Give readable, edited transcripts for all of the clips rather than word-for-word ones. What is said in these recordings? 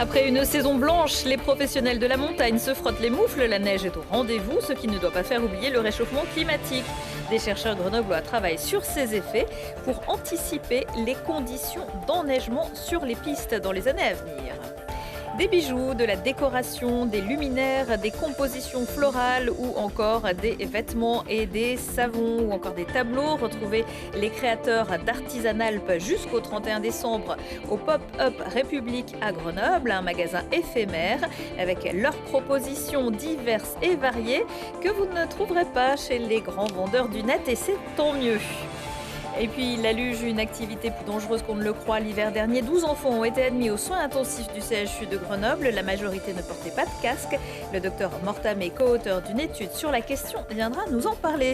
Après une saison blanche, les professionnels de la montagne se frottent les moufles. La neige est au rendez-vous, ce qui ne doit pas faire oublier le réchauffement climatique. Des chercheurs grenoblois travaillent sur ces effets pour anticiper les conditions d'enneigement sur les pistes dans les années à venir. Des bijoux, de la décoration, des luminaires, des compositions florales ou encore des vêtements et des savons ou encore des tableaux. Retrouvez les créateurs d'Artisanalpes jusqu'au 31 décembre au Pop-Up République à Grenoble, un magasin éphémère avec leurs propositions diverses et variées que vous ne trouverez pas chez les grands vendeurs du net et c'est tant mieux. Et puis la luge, une activité plus dangereuse qu'on ne le croit. L'hiver dernier, 12 enfants ont été admis aux soins intensifs du CHU de Grenoble. La majorité ne portait pas de casque. Le docteur Mortamé, co-auteur d'une étude sur la question, viendra nous en parler.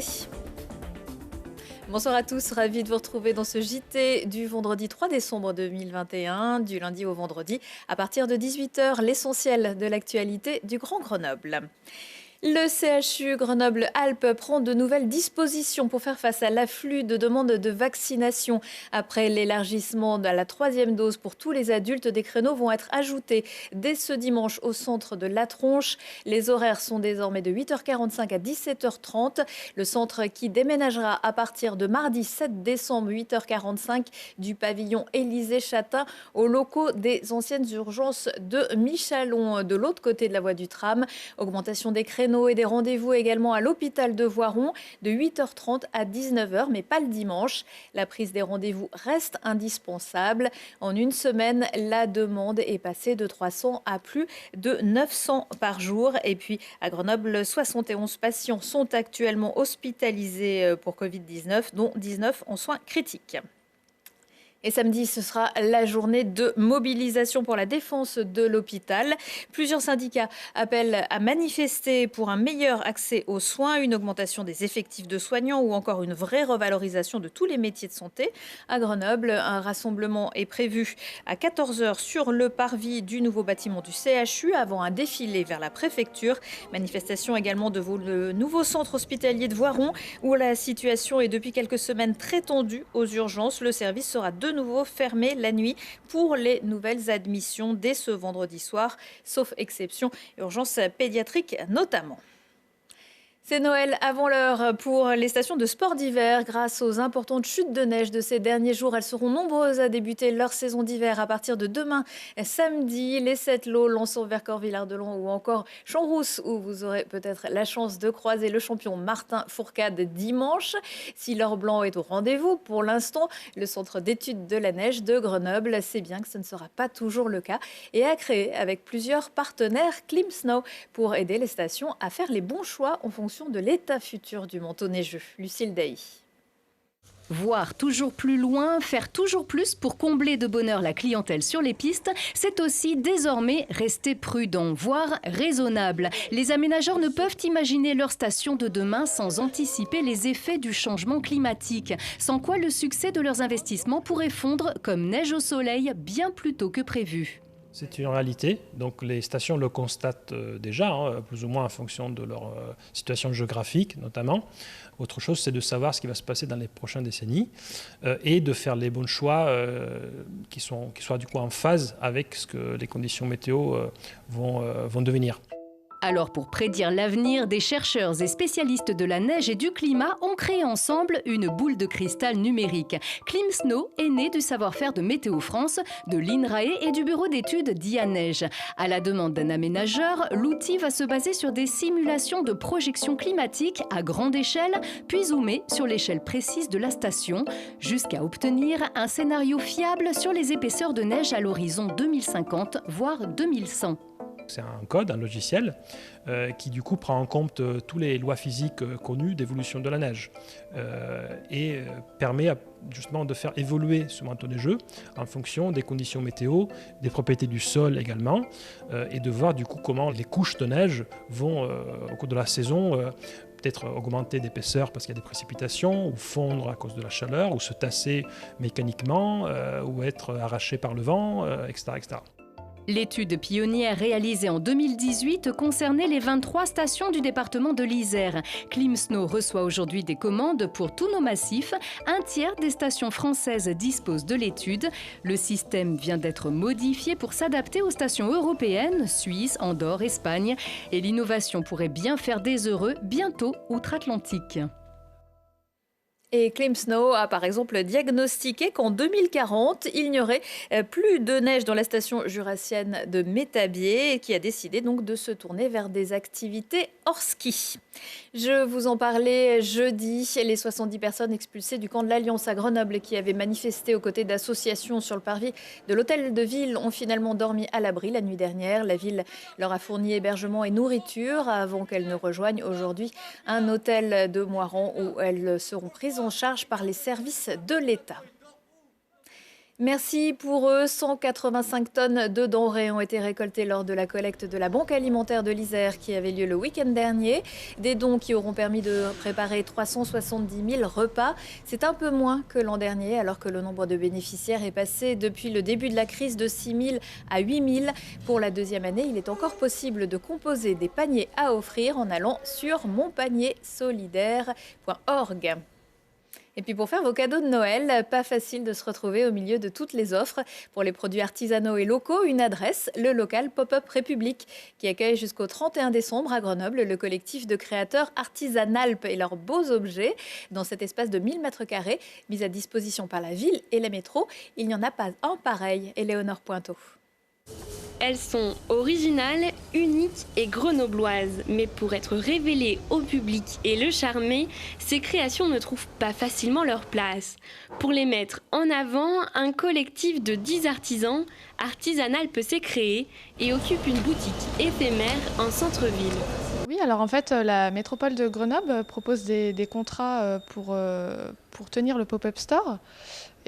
Bonsoir à tous, ravi de vous retrouver dans ce JT du vendredi 3 décembre 2021, du lundi au vendredi, à partir de 18h, l'essentiel de l'actualité du Grand Grenoble. Le CHU Grenoble-Alpes prend de nouvelles dispositions pour faire face à l'afflux de demandes de vaccination. Après l'élargissement de la 3e dose pour tous les adultes, des créneaux vont être ajoutés dès ce dimanche au centre de La Tronche. Les horaires sont désormais de 8h45 à 17h30. Le centre qui déménagera à partir de mardi 7 décembre 8h45 du pavillon Élysée-Châtain aux locaux des anciennes urgences de Michalon, de l'autre côté de la voie du tram. Augmentation des créneaux et des rendez-vous également à l'hôpital de Voiron de 8h30 à 19h, mais pas le dimanche. La prise des rendez-vous reste indispensable. En une semaine, la demande est passée de 300 à plus de 900 par jour. Et puis à Grenoble, 71 patients sont actuellement hospitalisés pour Covid-19, dont 19 en soins critiques. Et samedi, ce sera la journée de mobilisation pour la défense de l'hôpital. Plusieurs syndicats appellent à manifester pour un meilleur accès aux soins, une augmentation des effectifs de soignants ou encore une vraie revalorisation de tous les métiers de santé. À Grenoble, un rassemblement est prévu à 14h sur le parvis du nouveau bâtiment du CHU avant un défilé vers la préfecture. Manifestation également devant le nouveau centre hospitalier de Voiron où la situation est depuis quelques semaines très tendue aux urgences. Le service sera de nouveau fermé la nuit pour les nouvelles admissions dès ce vendredi soir, sauf exception, urgence pédiatrique notamment. C'est Noël avant l'heure pour les stations de sport d'hiver. Grâce aux importantes chutes de neige de ces derniers jours, elles seront nombreuses à débuter leur saison d'hiver à partir de demain, samedi. Les Sept-Lots, Lançon-Vercors, Villard-de-Lans ou encore Champs-Rousse, où vous aurez peut-être la chance de croiser le champion Martin Fourcade dimanche. Si l'or blanc est au rendez-vous, pour l'instant, le centre d'études de la neige de Grenoble sait bien que ce ne sera pas toujours le cas et a créé avec plusieurs partenaires Climsnow pour aider les stations à faire les bons choix en fonction de l'état futur du manteau neigeux. Lucille Dailly. Voir toujours plus loin, faire toujours plus pour combler de bonheur la clientèle sur les pistes, c'est aussi désormais rester prudent, voire raisonnable. Les aménageurs ne peuvent imaginer leur station de demain sans anticiper les effets du changement climatique, sans quoi le succès de leurs investissements pourrait fondre comme neige au soleil bien plus tôt que prévu. C'est une réalité, donc les stations le constatent déjà, plus ou moins en fonction de leur situation géographique notamment. Autre chose, c'est de savoir ce qui va se passer dans les prochaines décennies et de faire les bons choix qui soient du coup en phase avec ce que les conditions météo vont devenir. Alors pour prédire l'avenir, des chercheurs et spécialistes de la neige et du climat ont créé ensemble une boule de cristal numérique. Climsnow est né du savoir-faire de Météo France, de l'INRAE et du bureau d'études d'IANeige. À la demande d'un aménageur, l'outil va se baser sur des simulations de projections climatiques à grande échelle, puis zoomer sur l'échelle précise de la station, jusqu'à obtenir un scénario fiable sur les épaisseurs de neige à l'horizon 2050, voire 2100. C'est un code, un logiciel, qui du coup prend en compte toutes les lois physiques connues d'évolution de la neige et permet justement de faire évoluer ce manteau neigeux en fonction des conditions météo, des propriétés du sol également, et de voir du coup comment les couches de neige vont au cours de la saison peut-être augmenter d'épaisseur parce qu'il y a des précipitations, ou fondre à cause de la chaleur, ou se tasser mécaniquement, ou être arraché par le vent, etc., etc. L'étude pionnière réalisée en 2018 concernait les 23 stations du département de l'Isère. Climsnow reçoit aujourd'hui des commandes pour tous nos massifs. Un tiers des stations françaises disposent de l'étude. Le système vient d'être modifié pour s'adapter aux stations européennes, Suisse, Andorre, Espagne. Et l'innovation pourrait bien faire des heureux bientôt outre-Atlantique. Et Climsnow a par exemple diagnostiqué qu'en 2040, il n'y aurait plus de neige dans la station jurassienne de Métabier et qui a décidé donc de se tourner vers des activités hors ski. Je vous en parlais jeudi, les 70 personnes expulsées du camp de l'Alliance à Grenoble qui avaient manifesté aux côtés d'associations sur le parvis de l'hôtel de ville ont finalement dormi à l'abri la nuit dernière. La ville leur a fourni hébergement et nourriture avant qu'elles ne rejoignent aujourd'hui un hôtel de Moiran où elles seront prises en charge par les services de l'État. Merci pour eux. 185 tonnes de denrées ont été récoltées lors de la collecte de la Banque alimentaire de l'Isère qui avait lieu le week-end dernier. Des dons qui auront permis de préparer 370 000 repas. C'est un peu moins que l'an dernier alors que le nombre de bénéficiaires est passé depuis le début de la crise de 6 000 à 8 000. Pour la deuxième année, il est encore possible de composer des paniers à offrir en allant sur monpanier-solidaire.org. Et puis pour faire vos cadeaux de Noël, pas facile de se retrouver au milieu de toutes les offres. Pour les produits artisanaux et locaux, une adresse, le local Pop-Up République, qui accueille jusqu'au 31 décembre à Grenoble le collectif de créateurs Artisanalp et leurs beaux objets. Dans cet espace de 1000 m², mis à disposition par la ville et la métro, il n'y en a pas un pareil. Éléonore Pointeau. Elles sont originales, uniques et grenobloises. Mais pour être révélées au public et le charmer, ces créations ne trouvent pas facilement leur place. Pour les mettre en avant, un collectif de 10 artisans, Artisanalp s'est créé et occupe une boutique éphémère en centre-ville. Oui, alors en fait, la métropole de Grenoble propose des contrats pour tenir le pop-up store.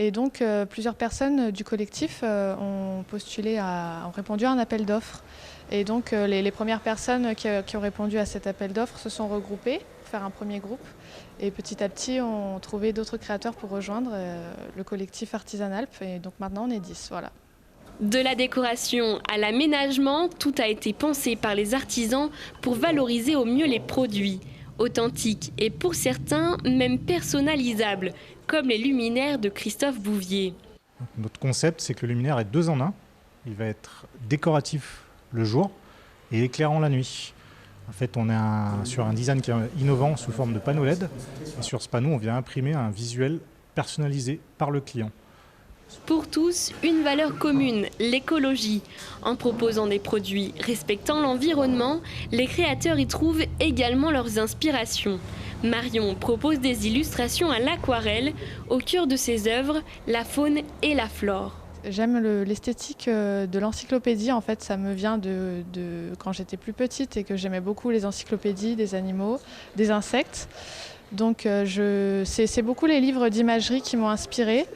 Et donc, plusieurs personnes du collectif ont répondu à un appel d'offres. Et donc, les premières personnes qui ont répondu à cet appel d'offres se sont regroupées pour faire un premier groupe. Et petit à petit, on trouvé d'autres créateurs pour rejoindre le collectif Artisanalp. Et donc maintenant, on est 10, voilà. De la décoration à l'aménagement, tout a été pensé par les artisans pour valoriser au mieux les produits. Authentiques et pour certains, même personnalisables, comme les luminaires de Christophe Bouvier. Notre concept, c'est que le luminaire est 2 en 1. Il va être décoratif le jour et éclairant la nuit. En fait, on est sur un design qui est innovant sous forme de panneau LED. Et sur ce panneau, on vient imprimer un visuel personnalisé par le client. Pour tous, une valeur commune, l'écologie. En proposant des produits respectant l'environnement, les créateurs y trouvent également leurs inspirations. Marion propose des illustrations à l'aquarelle. Au cœur de ses œuvres, la faune et la flore. J'aime l'esthétique de l'encyclopédie. En fait, ça me vient de quand j'étais plus petite et que j'aimais beaucoup les encyclopédies des animaux, des insectes. Donc, c'est beaucoup les livres d'imagerie qui m'ont inspirée.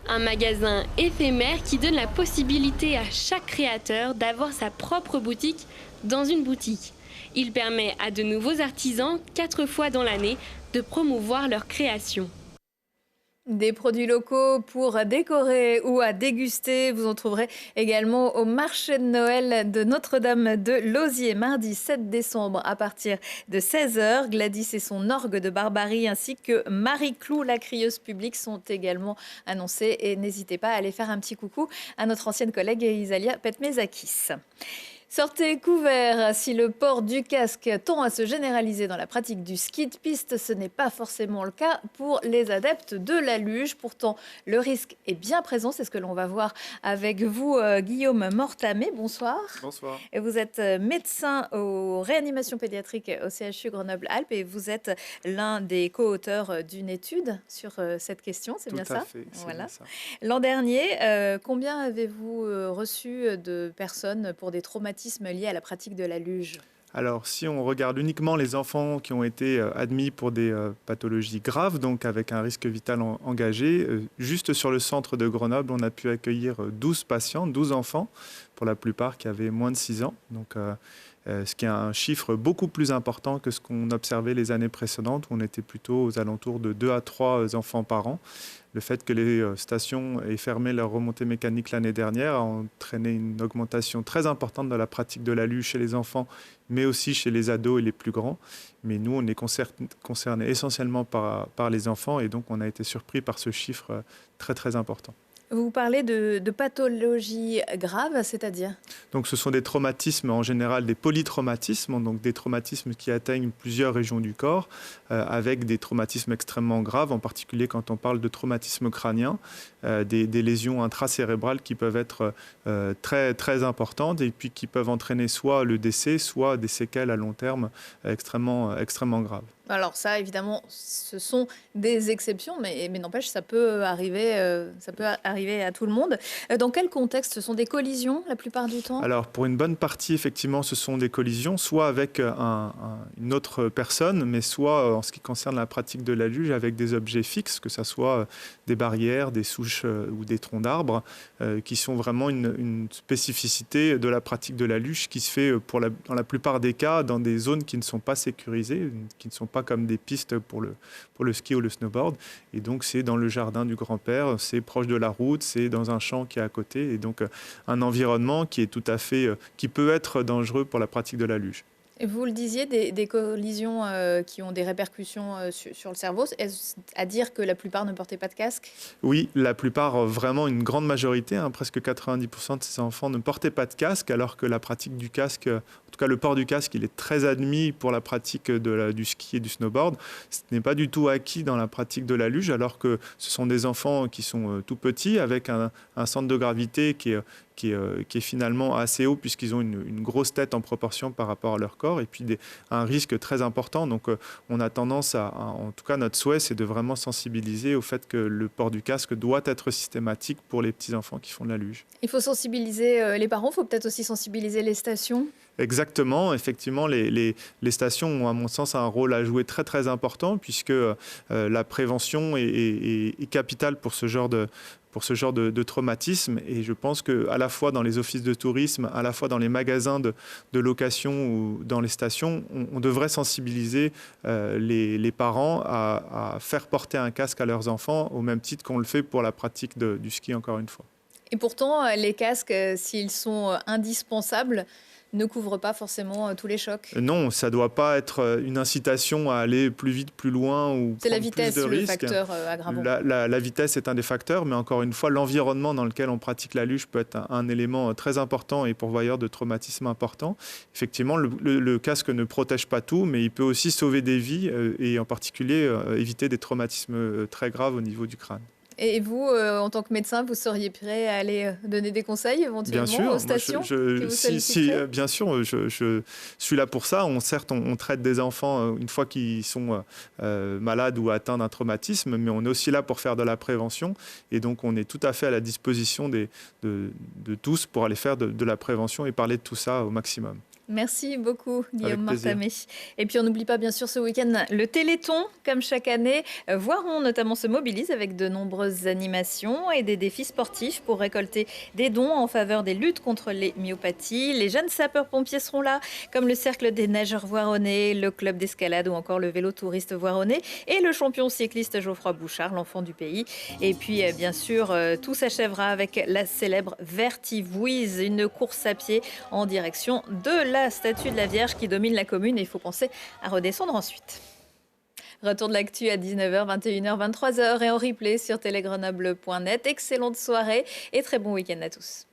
Un magasin éphémère qui donne la possibilité à chaque créateur d'avoir sa propre boutique dans une boutique. Il permet à de nouveaux artisans, 4 fois dans l'année, de promouvoir leur création. Des produits locaux pour décorer ou à déguster, vous en trouverez également au marché de Noël de Notre-Dame de Lauziers, mardi 7 décembre à partir de 16h. Gladys et son orgue de barbarie ainsi que Marie Clou, la crieuse publique, sont également annoncés. Et n'hésitez pas à aller faire un petit coucou à notre ancienne collègue Isalia Petmezakis. Sortez couverts. Si le port du casque tend à se généraliser dans la pratique du ski de piste, ce n'est pas forcément le cas pour les adeptes de la luge. Pourtant, le risque est bien présent. C'est ce que l'on va voir avec vous, Guillaume Mortamé. Bonsoir. Bonsoir. Et vous êtes médecin aux réanimations pédiatriques au CHU Grenoble-Alpes et vous êtes l'un des co-auteurs d'une étude sur cette question. C'est bien ça ? Tout à fait, c'est bien ça. L'an dernier, combien avez-vous reçu de personnes pour des traumatismes liés à la pratique de la luge ? Alors, si on regarde uniquement les enfants qui ont été admis pour des pathologies graves, donc avec un risque vital engagé, juste sur le centre de Grenoble, on a pu accueillir 12 patients, 12 enfants, pour la plupart qui avaient moins de 6 ans. Donc, ce qui est un chiffre beaucoup plus important que ce qu'on observait les années précédentes, où on était plutôt aux alentours de 2 à 3 enfants par an. Le fait que les stations aient fermé leur remontée mécanique l'année dernière a entraîné une augmentation très importante de la pratique de la luge chez les enfants, mais aussi chez les ados et les plus grands. Mais nous, on est concernés essentiellement par les enfants, et donc on a été surpris par ce chiffre très très important. Vous parlez de pathologies graves, c'est-à-dire? Donc ce sont des traumatismes, en général des polytraumatismes, donc des traumatismes qui atteignent plusieurs régions du corps, avec des traumatismes extrêmement graves, en particulier quand on parle de traumatisme crânien, des lésions intracérébrales qui peuvent être très, très importantes et puis qui peuvent entraîner soit le décès, soit des séquelles à long terme extrêmement, extrêmement graves. Alors ça, évidemment, ce sont des exceptions, mais n'empêche, ça peut arriver à tout le monde. Dans quel contexte? Ce sont des collisions la plupart du temps? Alors, pour une bonne partie, effectivement, ce sont des collisions, soit avec une autre personne, mais soit, en ce qui concerne la pratique de la luge, avec des objets fixes, que ce soit des barrières, des souches ou des troncs d'arbres, qui sont vraiment une spécificité de la pratique de la luge qui se fait, dans la plupart des cas, dans des zones qui ne sont pas sécurisées, qui ne sont pas comme des pistes pour le ski ou le snowboard. Et donc, c'est dans le jardin du grand-père, c'est proche de la route, c'est dans un champ qui est à côté. Et donc, un environnement qui est tout à fait, qui peut être dangereux pour la pratique de la luge. Et vous le disiez, des collisions qui ont des répercussions sur le cerveau. Est-ce à dire que la plupart ne portaient pas de casque? Oui, la plupart, vraiment une grande majorité, presque 90% de ces enfants ne portaient pas de casque, alors que la pratique du casque, en tout cas le port du casque, il est très admis pour la pratique du ski et du snowboard. Ce n'est pas du tout acquis dans la pratique de la luge, alors que ce sont des enfants qui sont tout petits, avec un centre de gravité qui est finalement assez haut, puisqu'ils ont une grosse tête en proportion par rapport à leur corps, et puis un risque très important. Donc on a tendance en tout cas notre souhait, c'est de vraiment sensibiliser au fait que le port du casque doit être systématique pour les petits-enfants qui font de la luge. Il faut sensibiliser les parents, il faut peut-être aussi sensibiliser les stations. Exactement, effectivement, les stations ont à mon sens un rôle à jouer très très important, puisque la prévention est capitale pour ce genre de traumatisme. Et je pense qu'à la fois dans les offices de tourisme, à la fois dans les magasins de location ou dans les stations, on devrait sensibiliser les parents à faire porter un casque à leurs enfants, au même titre qu'on le fait pour la pratique du ski, encore une fois. Et pourtant, les casques, s'ils sont indispensables, ne couvrent pas forcément tous les chocs. Non, ça ne doit pas être une incitation à aller plus vite, plus loin ou c'est la prendre vitesse, plus de risques. le facteur aggravant. La vitesse est un des facteurs, mais encore une fois, l'environnement dans lequel on pratique la luge peut être un élément très important et pourvoyeur de traumatismes importants. Effectivement, le casque ne protège pas tout, mais il peut aussi sauver des vies et en particulier éviter des traumatismes très graves au niveau du crâne. Et vous, en tant que médecin, vous seriez prêt à aller donner des conseils éventuellement aux stations? Bien sûr, je suis là pour ça. Certes, on traite des enfants une fois qu'ils sont malades ou atteints d'un traumatisme, mais on est aussi là pour faire de la prévention. Et donc, on est tout à fait à la disposition de tous pour aller faire de la prévention et parler de tout ça au maximum. Merci beaucoup, Guillaume Martamé. Et puis on n'oublie pas bien sûr ce week-end le Téléthon, comme chaque année. Voiron notamment se mobilise avec de nombreuses animations et des défis sportifs pour récolter des dons en faveur des luttes contre les myopathies. Les jeunes sapeurs-pompiers seront là, comme le Cercle des nageurs voironnais, le club d'escalade ou encore le vélo touriste voironnais et le champion cycliste Geoffroy Bouchard, l'enfant du pays. Et puis bien sûr, tout s'achèvera avec la célèbre Vertivouise, une course à pied en direction de la statue de la Vierge qui domine la commune, et il faut penser à redescendre ensuite. Retour de l'actu à 19h, 21h, 23h et en replay sur télégrenoble.net. Excellente soirée et très bon week-end à tous.